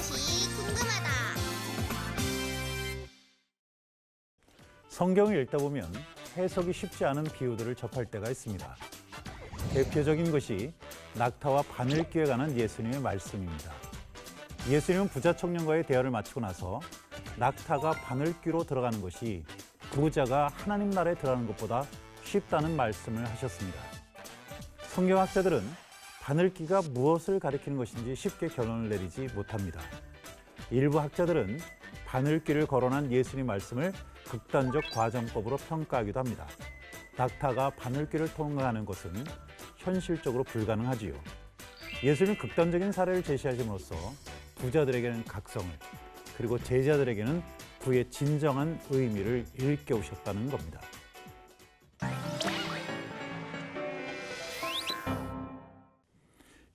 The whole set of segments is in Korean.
것이 궁금하다. 성경을 읽다 보면 해석이 쉽지 않은 비유들을 접할 때가 있습니다. 대표적인 것이 낙타와 바늘귀에 관한 예수님의 말씀입니다. 예수님은 부자 청년과의 대화를 마치고 나서 낙타가 바늘귀로 들어가는 것이 부자가 하나님 나라에 들어가는 것보다 쉽다는 말씀을 하셨습니다. 성경학자들은 바늘귀가 무엇을 가리키는 것인지 쉽게 결론을 내리지 못합니다. 일부 학자들은 바늘귀를 거론한 예수님 말씀을 극단적 과장법으로 평가하기도 합니다. 낙타가 바늘귀를 통과하는 것은 현실적으로 불가능하지요. 예수님은 극단적인 사례를 제시하심으로써 부자들에게는 각성을, 그리고 제자들에게는 구의 진정한 의미를 일깨우셨다는 겁니다.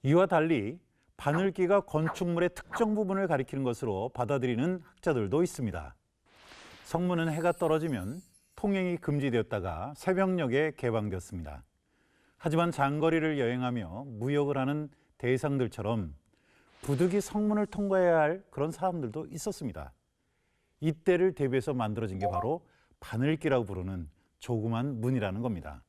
이와 달리 바늘귀가 건축물의 특정 부분을 가리키는 것으로 받아들이는 학자들도 있습니다. 성문은 해가 떨어지면 통행이 금지되었다가 새벽녘에 개방되었습니다. 하지만 장거리를 여행하며 무역을 하는 대상들처럼 부득이 성문을 통과해야 할 그런 사람들도 있었습니다. 이때를 대비해서 만들어진 게 바로 바늘귀라고 부르는 조그만 문이라는 겁니다.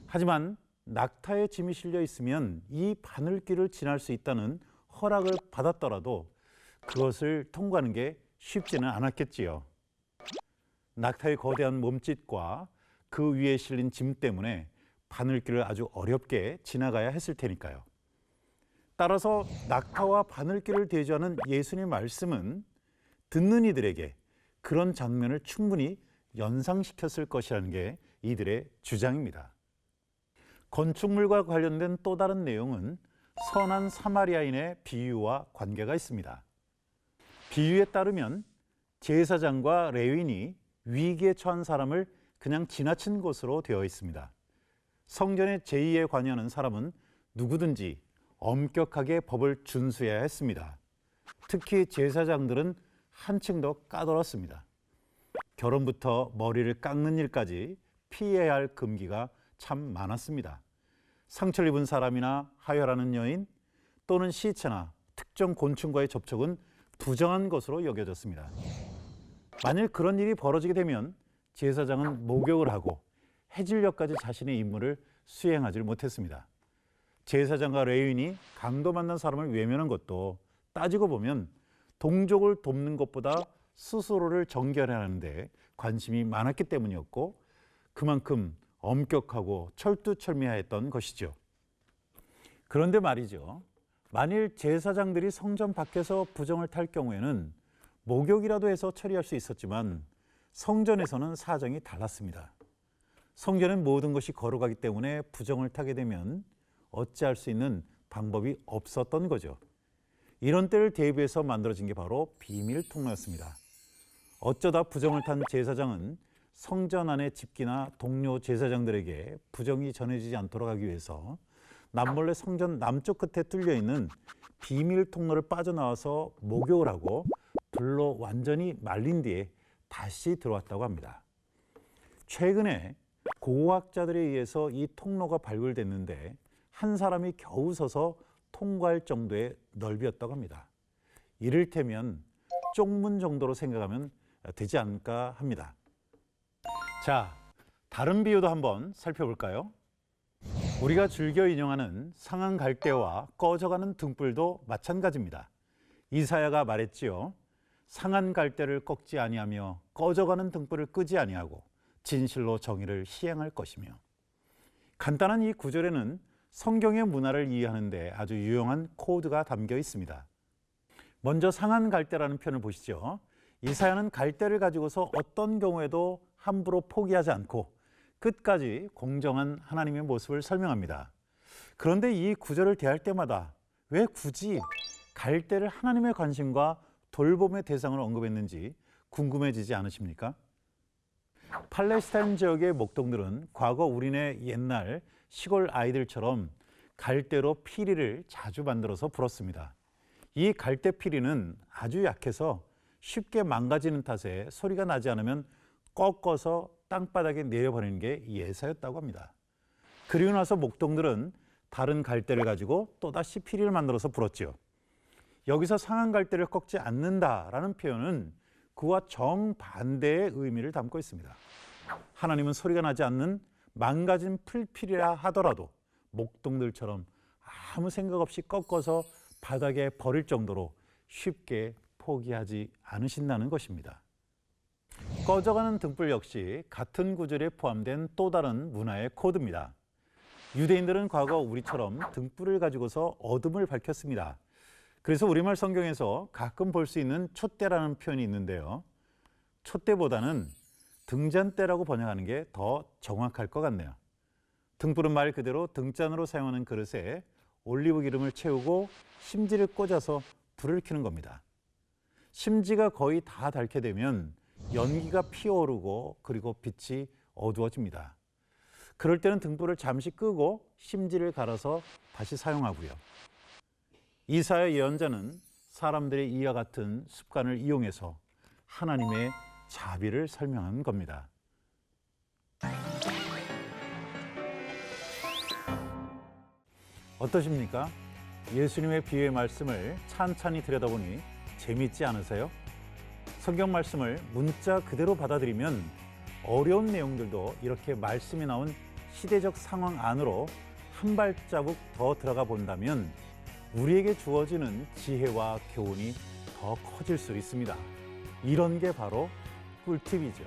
하지만 낙타에 짐이 실려 있으면 이 바늘귀를 지날 수 있다는 허락을 받았더라도 그것을 통과하는 게 쉽지는 않았겠지요. 낙타의 거대한 몸짓과 그 위에 실린 짐 때문에 바늘귀를 아주 어렵게 지나가야 했을 테니까요. 따라서 낙타와 바늘귀를 대조하는 예수님의 말씀은 듣는 이들에게 그런 장면을 충분히 연상시켰을 것이라는 게 이들의 주장입니다. 건축물과 관련된 또 다른 내용은 선한 사마리아인의 비유와 관계가 있습니다. 비유에 따르면 제사장과 레위인이 위기에 처한 사람을 그냥 지나친 것으로 되어 있습니다. 성전의 제의에 관여하는 사람은 누구든지 엄격하게 법을 준수해야 했습니다. 특히 제사장들은 한층 더 까다롭습니다. 결혼부터 머리를 깎는 일까지 피해야 할 금기가 참 많았습니다. 상처를 입은 사람이나 하혈하는 여인 또는 시체나 특정 곤충과의 접촉은 부정한 것으로 여겨졌습니다. 만일 그런 일이 벌어지게 되면 제사장은 목욕을 하고 해질녘까지 자신의 임무를 수행하지 못했습니다. 제사장과 레위인이 강도 만난 사람을 외면한 것도 따지고 보면 동족을 돕는 것보다 스스로를 정결하는 데 관심이 많았기 때문이었고 그만큼 엄격하고 철두철미하였던 것이죠. 그런데 말이죠. 만일 제사장들이 성전 밖에서 부정을 탈 경우에는 목욕이라도 해서 처리할 수 있었지만 성전에서는 사정이 달랐습니다. 성전엔 모든 것이 거룩하기 때문에 부정을 타게 되면 어찌할 수 있는 방법이 없었던 거죠. 이런 때를 대비해서 만들어진 게 바로 비밀 통로였습니다. 어쩌다 부정을 탄 제사장은 성전 안의 집기나 동료 제사장들에게 부정이 전해지지 않도록 하기 위해서 남몰래 성전 남쪽 끝에 뚫려 있는 비밀 통로를 빠져나와서 목욕을 하고 불로 완전히 말린 뒤에 다시 들어왔다고 합니다. 최근에 고고학자들에 의해서 이 통로가 발굴됐는데 한 사람이 겨우 서서 통과할 정도의 넓이였다고 합니다. 이를테면 쪽문 정도로 생각하면 되지 않을까 합니다. 자, 다른 비유도 한번 살펴볼까요? 우리가 즐겨 인용하는 상한 갈대와 꺼져가는 등불도 마찬가지입니다. 이사야가 말했지요. 상한 갈대를 꺾지 아니하며 꺼져가는 등불을 끄지 아니하고 진실로 정의를 시행할 것이며. 간단한 이 구절에는 성경의 문화를 이해하는 데 아주 유용한 코드가 담겨 있습니다. 먼저 상한 갈대라는 표현을 보시죠. 이사야는 갈대를 가지고서 어떤 경우에도 함부로 포기하지 않고 끝까지 공정한 하나님의 모습을 설명합니다. 그런데 이 구절을 대할 때마다 왜 굳이 갈대를 하나님의 관심과 돌봄의 대상으로 언급했는지 궁금해지지 않으십니까? 팔레스타인 지역의 목동들은 과거 우리네 옛날 시골 아이들처럼 갈대로 피리를 자주 만들어서 불었습니다. 이 갈대 피리는 아주 약해서 쉽게 망가지는 탓에 소리가 나지 않으면 꺾어서 땅바닥에 내려버리는 게 예사였다고 합니다. 그리고 나서 목동들은 다른 갈대를 가지고 또다시 피리를 만들어서 불었죠. 여기서 상한 갈대를 꺾지 않는다라는 표현은 그와 정반대의 의미를 담고 있습니다. 하나님은 소리가 나지 않는 망가진 풀필이라 하더라도 목동들처럼 아무 생각 없이 꺾어서 바닥에 버릴 정도로 쉽게 포기하지 않으신다는 것입니다. 꺼져가는 등불 역시 같은 구절에 포함된 또 다른 문화의 코드입니다. 유대인들은 과거 우리처럼 등불을 가지고서 어둠을 밝혔습니다. 그래서 우리말 성경에서 가끔 볼 수 있는 촛대라는 표현이 있는데요. 촛대보다는 등잔대라고 번역하는 게 더 정확할 것 같네요. 등불은 말 그대로 등잔으로 사용하는 그릇에 올리브 기름을 채우고 심지를 꽂아서 불을 켜는 겁니다. 심지가 거의 다 닳게 되면 연기가 피어오르고 그리고 빛이 어두워집니다. 그럴 때는 등불을 잠시 끄고 심지를 갈아서 다시 사용하고요. 이사야 예언자는 사람들의 이와 같은 습관을 이용해서 하나님의 자비를 설명한 겁니다. 어떠십니까? 예수님의 비유의 말씀을 찬찬히 들여다보니 재미있지 않으세요? 성경 말씀을 문자 그대로 받아들이면 어려운 내용들도 이렇게 말씀이 나온 시대적 상황 안으로 한 발자국 더 들어가 본다면 우리에게 주어지는 지혜와 교훈이 더 커질 수 있습니다. 이런 게 바로 꿀팁이죠.